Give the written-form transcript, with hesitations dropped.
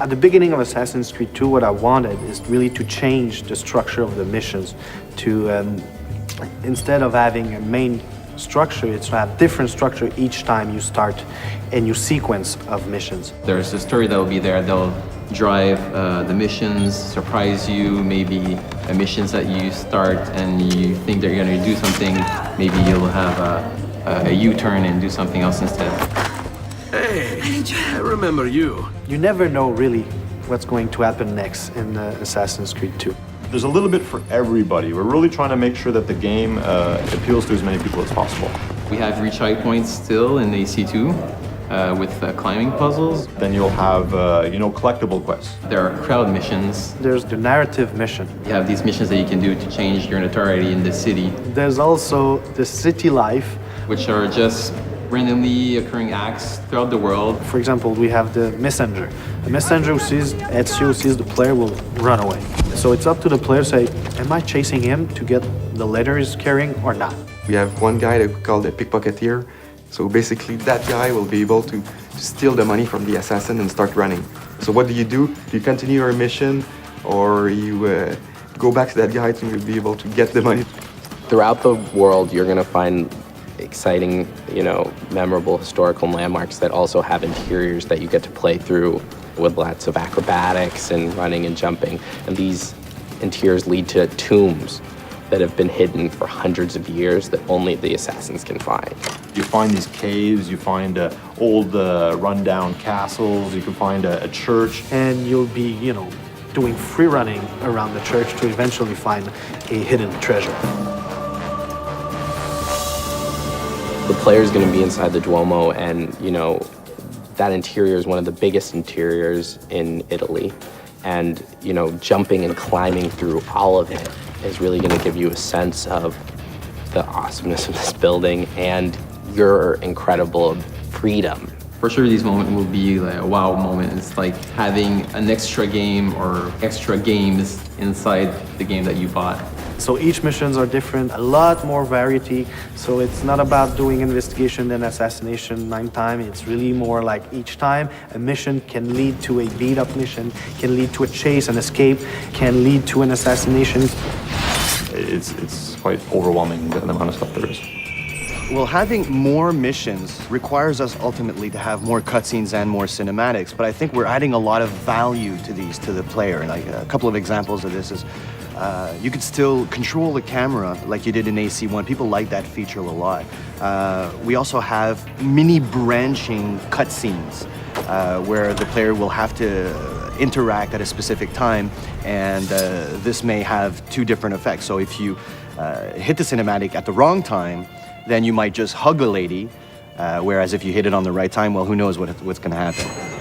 At the beginning of Assassin's Creed 2, what I wanted is really to change the structure of the missions to, instead of having a main structure, it's to have different structure each time you start a new sequence of missions. There's a story that will be there. They'll drive the missions, surprise you, maybe missions that you start and you think they're going to do something, maybe you'll have a U-turn and do something else instead. Hey, I remember you. You never know really what's going to happen next in Assassin's Creed 2. There's a little bit for everybody. We're really trying to make sure that the game appeals to as many people as possible. We have retry points still in AC2 with climbing puzzles. Then you'll have, collectible quests. There are crowd missions. There's the narrative mission. You have these missions that you can do to change your notoriety in the city. There's also the city life, which are just randomly occurring acts throughout the world. For example, we have the messenger. The messenger who sees Ezio, sees the player, will run away. So it's up to the player to say, am I chasing him to get the letter he's carrying or not? We have one guy that we call the pickpocketeer. So basically that guy will be able to steal the money from the assassin and start running. So what do? Do you continue your mission, or you go back to that guy to be able to get the money? Throughout the world, you're gonna find exciting, memorable historical landmarks that also have interiors that you get to play through with lots of acrobatics and running and jumping. And these interiors lead to tombs that have been hidden for hundreds of years that only the assassins can find. You find these caves, you find old rundown castles, you can find a church. And you'll be, doing free running around the church to eventually find a hidden treasure. The player's gonna be inside the Duomo, and that interior is one of the biggest interiors in Italy. And jumping and climbing through all of it is really gonna give you a sense of the awesomeness of this building and your incredible freedom. For sure, these moments will be like a wow moment. It's like having an extra game or extra games inside the game that you bought. So each missions are different, a lot more variety. So it's not about doing investigation and assassination 9 times. It's really more like each time a mission can lead to a beat-up mission, can lead to a chase and escape, can lead to an assassination. It's quite overwhelming, the amount of stuff there is. Well, having more missions requires us ultimately to have more cutscenes and more cinematics, but I think we're adding a lot of value to these to the player. Like a couple of examples of this is you could still control the camera like you did in AC1. People like that feature a lot. We also have mini branching cutscenes where the player will have to interact at a specific time, and this may have 2 different effects. So if you hit the cinematic at the wrong time, then you might just hug a lady, whereas if you hit it on the right time, well, who knows what's going to happen.